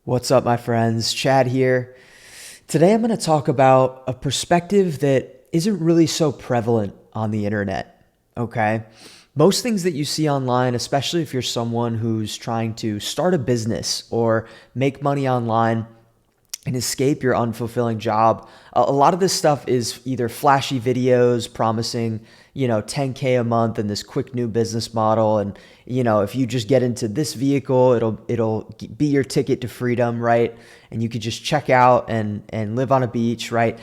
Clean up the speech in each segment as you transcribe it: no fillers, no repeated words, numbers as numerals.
What's up, my friends? Chad here. Today I'm going to talk about a perspective that isn't really so prevalent on the internet. Okay? Most things that you see online, especially if you're someone who's trying to start a business or make money online, and escape your unfulfilling job. A lot of this stuff is either flashy videos promising, 10K a month and this quick new business model. And, if you just get into this vehicle, it'll be your ticket to freedom, right? And you could just check out and live on a beach, right?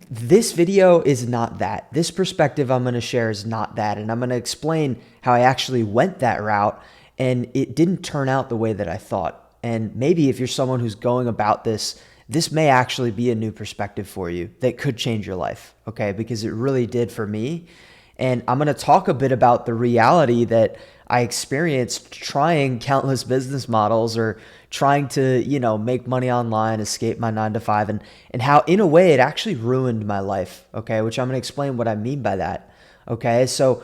This video is not that. This perspective I'm going to share is not that. And I'm going to explain how I actually went that route and it didn't turn out the way that I thought. And maybe if you're someone who's going about this may actually be a new perspective for you that could change your life, okay? Because it really did for me. And I'm going to talk a bit about the reality that I experienced trying countless business models or trying to, make money online, escape my 9 to 5, and how in a way it actually ruined my life, okay? Which I'm going to explain what I mean by that, okay? So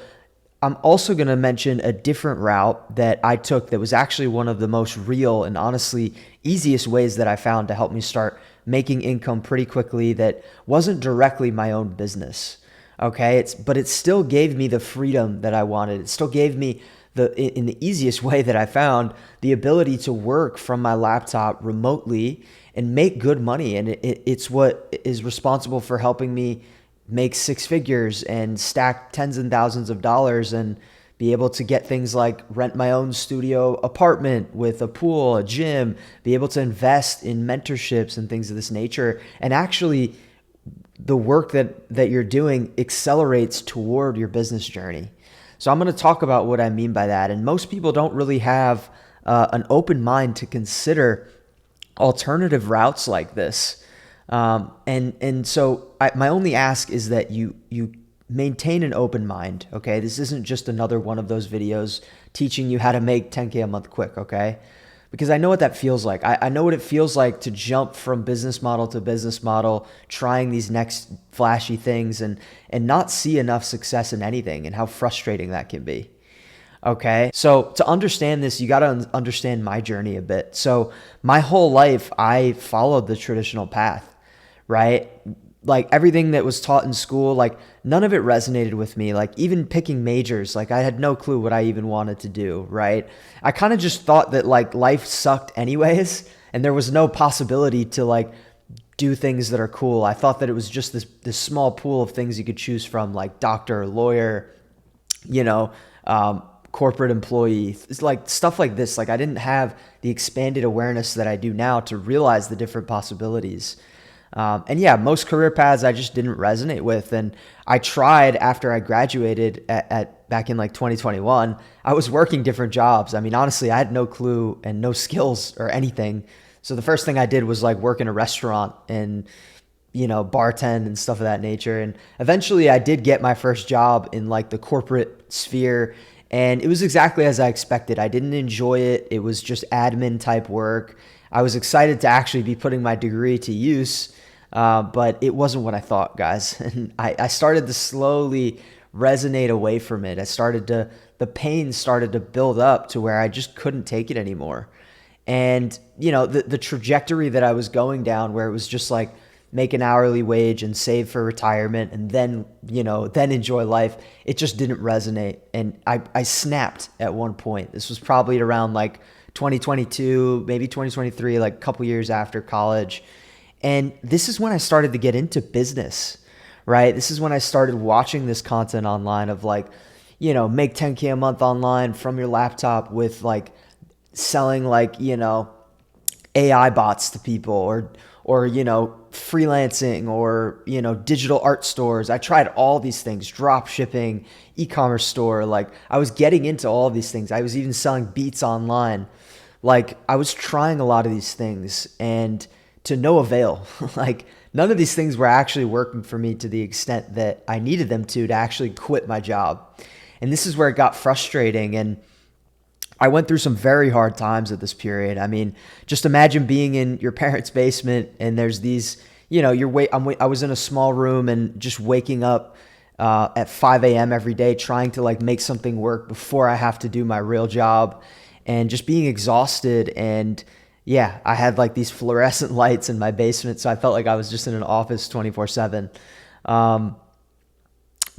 I'm also going to mention a different route that I took that was actually one of the most real and honestly easiest ways that I found to help me start making income pretty quickly that wasn't directly my own business. Okay, but it still gave me the freedom that I wanted. It still gave me in the easiest way that I found the ability to work from my laptop remotely and make good money. And it's what is responsible for helping me make six figures and stack tens and thousands of dollars and be able to get things like rent my own studio apartment with a pool, a gym, be able to invest in mentorships and things of this nature. And actually, the work that you're doing accelerates toward your business journey. So I'm going to talk about what I mean by that. And most people don't really have an open mind to consider alternative routes like this. And so my only ask is that you maintain an open mind. Okay, this isn't just another one of those videos teaching you how to make 10K a month quick. Okay, because I know what that feels like. I know what it feels like to jump from business model to business model, trying these next flashy things and not see enough success in anything, and how frustrating that can be. Okay. So to understand this, you got to understand my journey a bit. So my whole life, I followed the traditional path, right? Like everything that was taught in school, like none of it resonated with me. Like even picking majors, like I had no clue what I even wanted to do, right? I kind of just thought that like life sucked anyways, and there was no possibility to like do things that are cool. I thought that it was just this small pool of things you could choose from, like doctor, lawyer, you know, corporate employee. It's like stuff like this. Like I didn't have the expanded awareness that I do now to realize the different possibilities. And yeah, most career paths I just didn't resonate with. And I tried after I graduated at back in like 2021, I was working different jobs. I mean, honestly, I had no clue and no skills or anything. So the first thing I did was like work in a restaurant and, bartend and stuff of that nature. And eventually I did get my first job in like the corporate sphere. And it was exactly as I expected. I didn't enjoy it. It was just admin type work. I was excited to actually be putting my degree to use, but it wasn't what I thought, guys. And I started to slowly resonate away from it. The pain started to build up to where I just couldn't take it anymore. And, the trajectory that I was going down where it was just like make an hourly wage and save for retirement and then, then enjoy life, it just didn't resonate. And I snapped at one point. This was probably around like 2022, maybe 2023, like a couple years after college. And this is when I started to get into business, right? This is when I started watching this content online of like, make 10K a month online from your laptop with like selling like, AI bots to people or freelancing or digital art stores. I tried all these things, drop shipping, e-commerce store. Like I was getting into all of these things. I was even selling beats online. Like I was trying a lot of these things and to no avail. Like none of these things were actually working for me to the extent that I needed them to actually quit my job. And this is where it got frustrating. And I went through some very hard times at this period. I mean, just imagine being in your parents' basement and there's these, I was in a small room and just waking up at 5 a.m. every day trying to like make something work before I have to do my real job and just being exhausted and yeah, I had like these fluorescent lights in my basement, so I felt like I was just in an office 24/7. Um,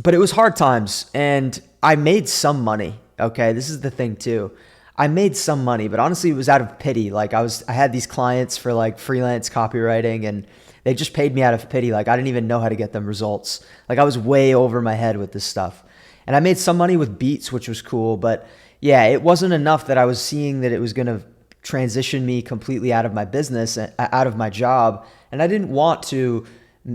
but it was hard times, and I made some money. Okay, this is the thing too. I made some money, but honestly, it was out of pity. Like I had these clients for like freelance copywriting, and they just paid me out of pity. Like I didn't even know how to get them results. Like I was way over my head with this stuff, and I made some money with Beats, which was cool. But yeah, it wasn't enough that I was seeing that it was gonna transition me completely out of my business, out of my job, and I didn't want to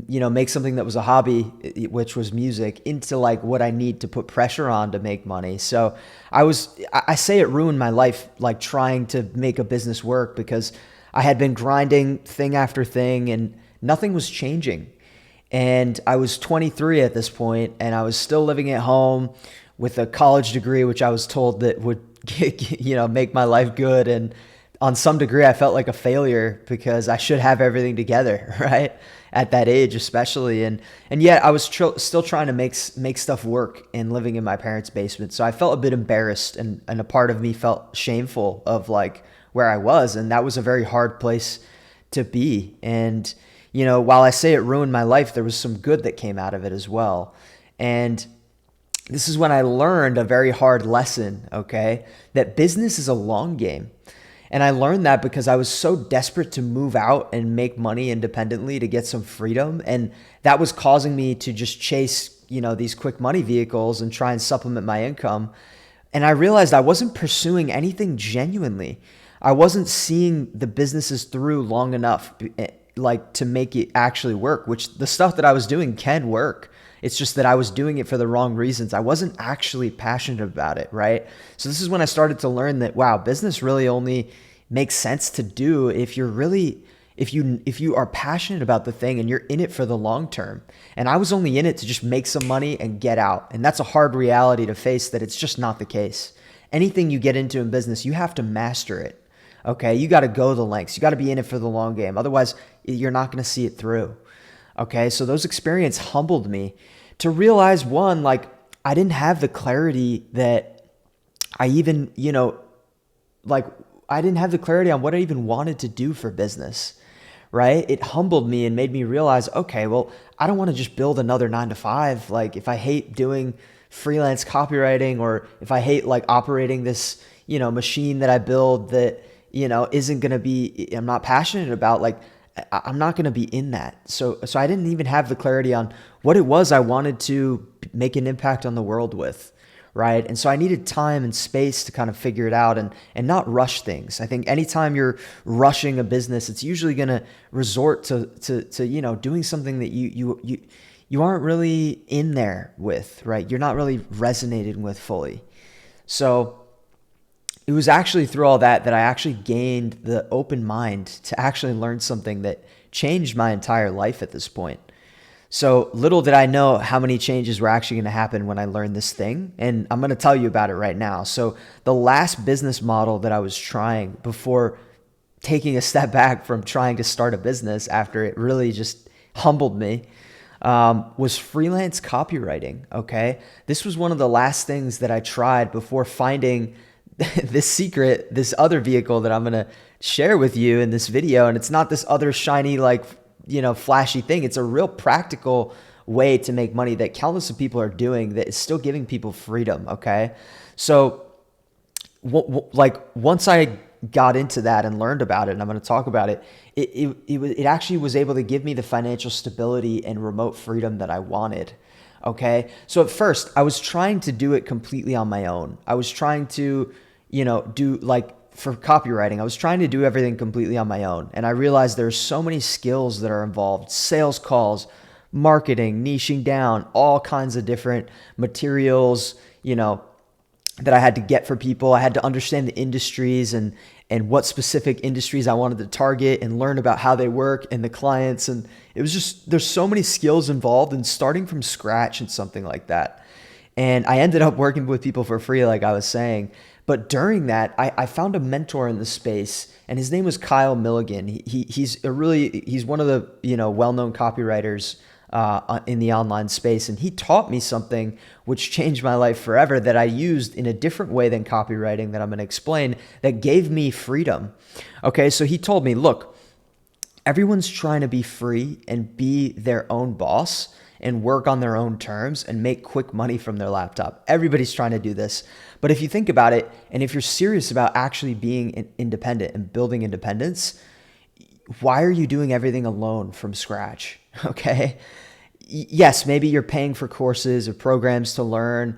make something that was a hobby, which was music, into like what I need to put pressure on to make money. So I say it ruined my life, like trying to make a business work, because I had been grinding thing after thing and nothing was changing. And I was 23 at this point, and I was still living at home with a college degree, which I was told that would make my life good. And on some degree, I felt like a failure because I should have everything together, right? At that age, especially. And yet I was still trying to make stuff work and living in my parents' basement. So I felt a bit embarrassed, and a part of me felt shameful of like where I was. And that was a very hard place to be. And, while I say it ruined my life, there was some good that came out of it as well. And this is when I learned a very hard lesson, okay? That business is a long game. And I learned that because I was so desperate to move out and make money independently to get some freedom. And that was causing me to just chase, these quick money vehicles and try and supplement my income. And I realized I wasn't pursuing anything genuinely. I wasn't seeing the businesses through long enough, like to make it actually work, which the stuff that I was doing can work. It's just that I was doing it for the wrong reasons. I wasn't actually passionate about it, right? So this is when I started to learn that, wow, business really only makes sense to do if you are passionate about the thing and you're in it for the long term. And I was only in it to just make some money and get out. And that's a hard reality to face, that it's just not the case. Anything you get into in business, you have to master it. Okay, you got to go the lengths. You got to be in it for the long game. Otherwise, you're not going to see it through. Okay, so those experiences humbled me to realize, one, like I didn't have the clarity that I even, I didn't have the clarity on what I even wanted to do for business, right? It humbled me and made me realize, okay, well, I don't want to just build another 9 to 5. Like if I hate doing freelance copywriting, or if I hate like operating this, machine that I build that, isn't going to be, I'm not passionate about, like I'm not going to be in that. So I didn't even have the clarity on what it was I wanted to make an impact on the world with, right? And so I needed time and space to kind of figure it out and not rush things. I think anytime you're rushing a business, it's usually going to resort to doing something that you aren't really in there with, right? You're not really resonating with fully. So it was actually through all that I actually gained the open mind to actually learn something that changed my entire life at this point. So little did I know how many changes were actually going to happen when I learned this thing. And I'm going to tell you about it right now. So the last business model that I was trying before taking a step back from trying to start a business after it really just humbled me, was freelance copywriting. Okay. This was one of the last things that I tried before finding this other vehicle that I'm going to share with you in this video. And it's not this other shiny, like, flashy thing. It's a real practical way to make money that countless of people are doing that is still giving people freedom. Okay. So once I got into that and learned about it, and I'm going to talk about it, it actually was able to give me the financial stability and remote freedom that I wanted. Okay. So at first I was trying to do it completely on my own. I was trying to, do like for copywriting, I was trying to do everything completely on my own. And I realized there's so many skills that are involved: sales calls, marketing, niching down, all kinds of different materials, that I had to get for people. I had to understand the industries and what specific industries I wanted to target and learn about how they work and the clients. And it was just, there's so many skills involved in starting from scratch in something like that. And I ended up working with people for free, like I was saying. But during that, I found a mentor in the space, and his name was Kyle Milligan. He's one of the well-known copywriters in the online space. And he taught me something which changed my life forever that I used in a different way than copywriting that I'm going to explain, that gave me freedom. Okay, so he told me, look, everyone's trying to be free and be their own boss and work on their own terms and make quick money from their laptop. Everybody's trying to do this. But if you think about it, and if you're serious about actually being independent and building independence, why are you doing everything alone from scratch? Okay. Yes, maybe you're paying for courses or programs to learn,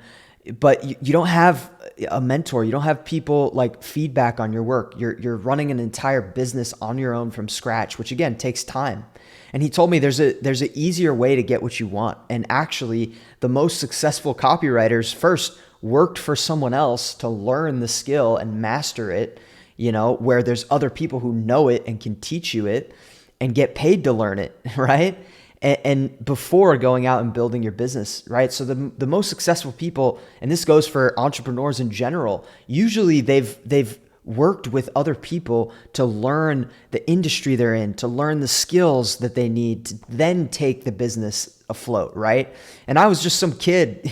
but you don't have a mentor. You don't have people like feedback on your work. You're running an entire business on your own from scratch, which again takes time. And he told me there's an easier way to get what you want. And actually, the most successful copywriters first worked for someone else to learn the skill and master it, where there's other people who know it and can teach you it and get paid to learn it, right? And before going out and building your business, right? So the most successful people, and this goes for entrepreneurs in general, usually they've worked with other people to learn the industry they're in, to learn the skills that they need to then take the business afloat, right? And I was just some kid,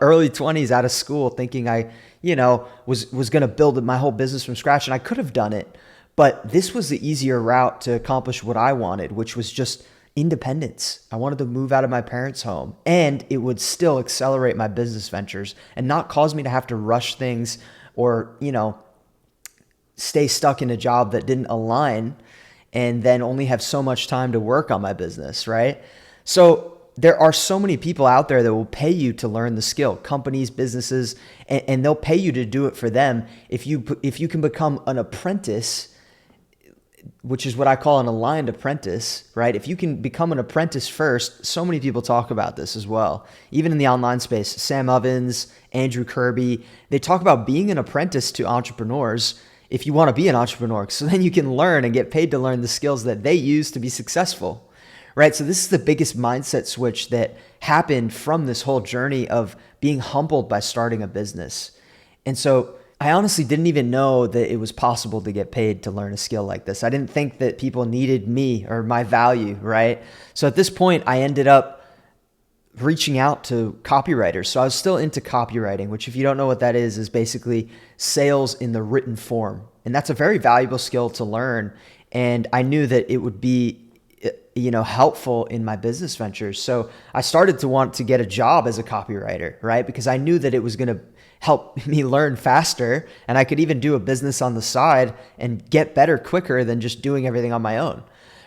early 20s out of school thinking I, was going to build my whole business from scratch, and I could have done it. But this was the easier route to accomplish what I wanted, which was just independence. I wanted to move out of my parents' home, and it would still accelerate my business ventures and not cause me to have to rush things or, stay stuck in a job that didn't align and then only have so much time to work on my business, right? So there are so many people out there that will pay you to learn the skill, companies, businesses, and they'll pay you to do it for them. If you can become an apprentice, which is what I call an aligned apprentice, right? If you can become an apprentice first, so many people talk about this as well. Even in the online space, Sam Ovens, Andrew Kirby, they talk about being an apprentice to entrepreneurs if you want to be an entrepreneur. So then you can learn and get paid to learn the skills that they use to be successful, right? So this is the biggest mindset switch that happened from this whole journey of being humbled by starting a business. And so I honestly didn't even know that it was possible to get paid to learn a skill like this. I didn't think that people needed me or my value, right? So at this point, I ended up reaching out to copywriters. So I was still into copywriting, which if you don't know what that is basically sales in the written form. And that's a very valuable skill to learn. And I knew that it would be, helpful in my business ventures. So I started to want to get a job as a copywriter, right? Because I knew that it was going to help me learn faster, and I could even do a business on the side and get better quicker than just doing everything on my own.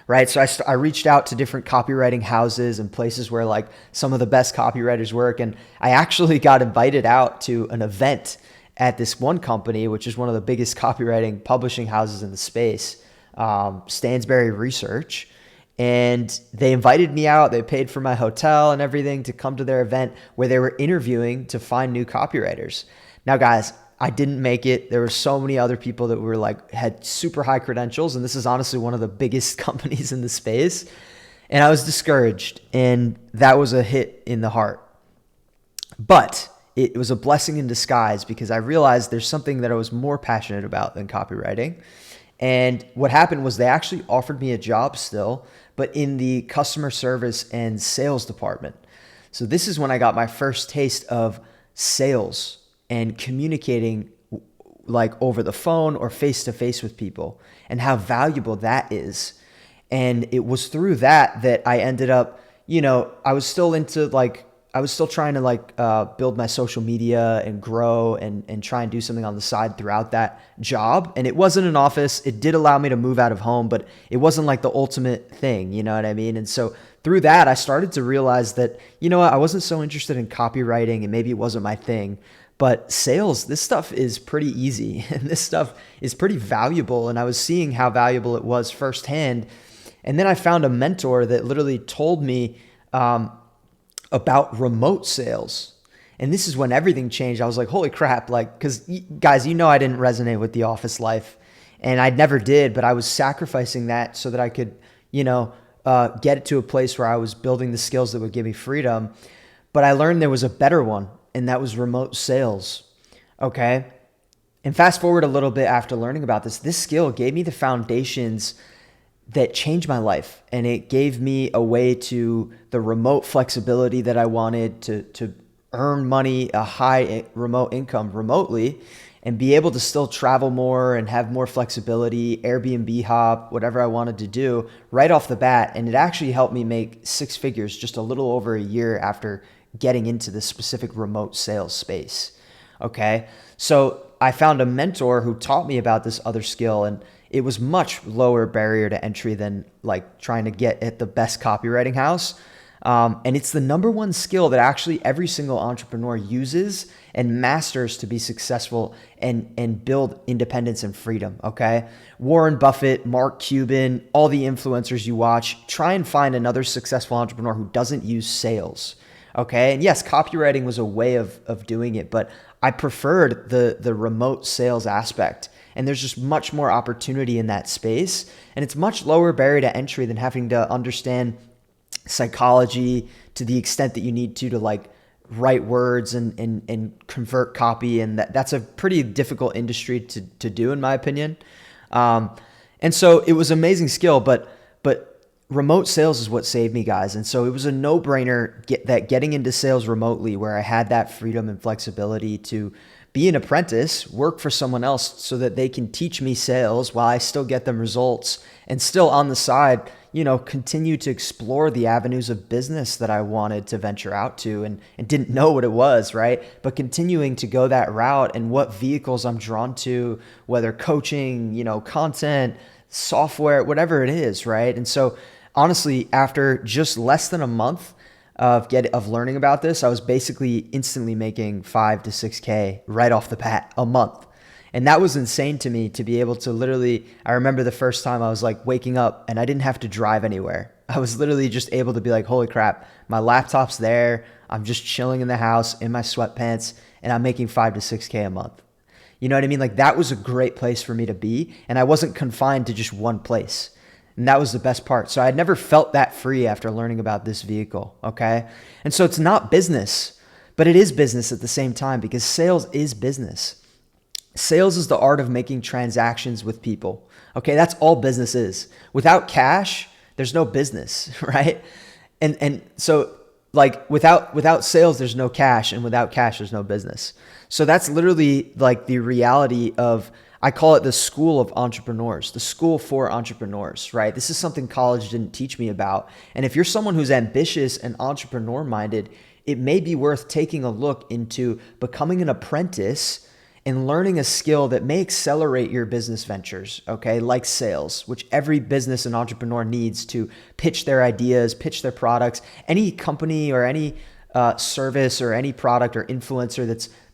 Right. So I reached out to different copywriting houses and places where like some of the best copywriters work. And I actually got invited out to an event at this one company, which is one of the biggest copywriting publishing houses in the space, Stansberry Research. And they invited me out. They paid for my hotel and everything to come to their event where they were interviewing to find new copywriters. Now, guys, I didn't make it. There were so many other people that were had super high credentials. And this is honestly one of the biggest companies in the space. And I was discouraged, and that was a hit in the heart. But it was a blessing in disguise because I realized there's something that I was more passionate about than copywriting. And what happened was they actually offered me a job still, but in the customer service and sales department. So this is when I got my first taste of sales and communicating like over the phone or face to face with people and how valuable that is. And it was through that I ended up, I was still trying to build my social media and grow and try and do something on the side throughout that job. And it wasn't an office. It did allow me to move out of home, but it wasn't like the ultimate thing, you know what I mean? And so through that, I started to realize that, I wasn't so interested in copywriting and maybe it wasn't my thing. But sales, this stuff is pretty easy and this stuff is pretty valuable. And I was seeing how valuable it was firsthand. And then I found a mentor that literally told me about remote sales. And this is when everything changed. I was like, holy crap. Because guys, I didn't resonate with the office life, and I never did, but I was sacrificing that so that I could, get it to a place where I was building the skills that would give me freedom. But I learned there was a better one, and that was remote sales. Okay. And fast forward a little bit after learning about this skill gave me the foundations that changed my life, and it gave me a way to the remote flexibility that I wanted to earn money, a high remote income remotely, and be able to still travel more and have more flexibility, Airbnb hop, whatever I wanted to do right off the bat. And it actually helped me make six figures just a little over a year after getting into this specific remote sales space. Okay. So I found a mentor who taught me about this other skill, and it was much lower barrier to entry than like trying to get at the best copywriting house. And it's the number one skill that actually every single entrepreneur uses and masters to be successful and build independence and freedom. Okay. Warren Buffett, Mark Cuban, all the influencers you watch, try and find another successful entrepreneur who doesn't use sales. Okay. And yes, copywriting was a way of doing it, but I preferred the remote sales aspect. And there's just much more opportunity in that space. And it's much lower barrier to entry than having to understand psychology to the extent that you need to like write words and convert copy. And that's a pretty difficult industry to do, in my opinion. And so it was an amazing skill, but remote sales is what saved me, guys. And so it was a no-brainer getting into sales remotely, where I had that freedom and flexibility to be an apprentice, work for someone else so that they can teach me sales while I still get them results, and still on the side, continue to explore the avenues of business that I wanted to venture out to and didn't know what it was, right? But continuing to go that route and what vehicles I'm drawn to, whether coaching, content, software, whatever it is, right? And so honestly, after just less than a month of learning about this, I was basically instantly making 5 to 6K right off the bat a month. And that was insane to me, to be able to literally, I remember the first time I was like waking up and I didn't have to drive anywhere. I was literally just able to be like, holy crap, my laptop's there. I'm just chilling in the house in my sweatpants and I'm making 5 to 6K a month. You know what I mean? Like, that was a great place for me to be. And I wasn't confined to just one place. And that was the best part. So I had never felt that free after learning about this vehicle. Okay. And so it's not business, but it is business at the same time, because sales is business. Sales is the art of making transactions with people. Okay. That's all business is. Without cash, there's no business, right? And so like without sales, there's no cash, and without cash, there's no business. So that's literally like the reality of, I call it the school of entrepreneurs, the school for entrepreneurs, right? This is something college didn't teach me about. And if you're someone who's ambitious and entrepreneur minded, it may be worth taking a look into becoming an apprentice and learning a skill that may accelerate your business ventures, okay? Like sales, which every business and entrepreneur needs to pitch their ideas, pitch their products. Any company or any service or any product or influencer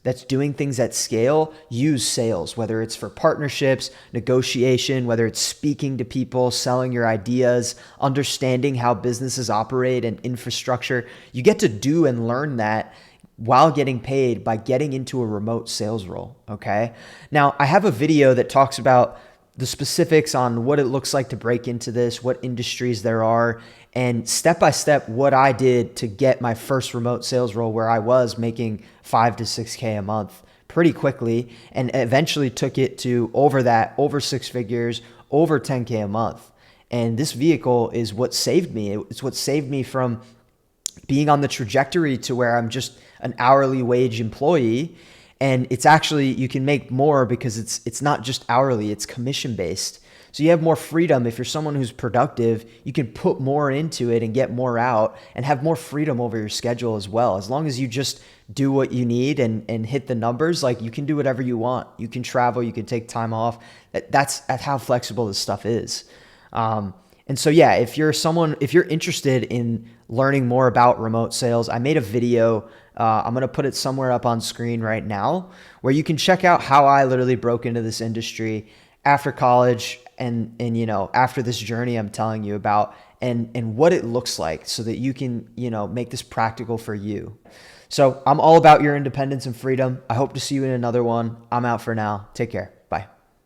that's doing things at scale, use sales, whether it's for partnerships, negotiation, whether it's speaking to people, selling your ideas, understanding how businesses operate and infrastructure. You get to do and learn that while getting paid by getting into a remote sales role, okay? Now, I have a video that talks about the specifics on what it looks like to break into this, what industries there are, and step by step what I did to get my first remote sales role, where I was making 5 to 6K a month pretty quickly, and eventually took it to over 6 figures, over 10K a month. And this vehicle is what saved me. It's what saved me from being on the trajectory to where I'm just an hourly wage employee. And it's actually, you can make more because it's not just hourly, it's commission based. So you have more freedom. If you're someone who's productive, you can put more into it and get more out and have more freedom over your schedule as well. As long as you just do what you need and hit the numbers, like, you can do whatever you want. You can travel, you can take time off. That's how flexible this stuff is. And so, yeah, if you're interested in learning more about remote sales, I made a video. I'm going to put it somewhere up on screen right now, where you can check out how I literally broke into this industry after college and after this journey I'm telling you about, and what it looks like, so that you can, make this practical for you. So I'm all about your independence and freedom. I hope to see you in another one. I'm out for now. Take care.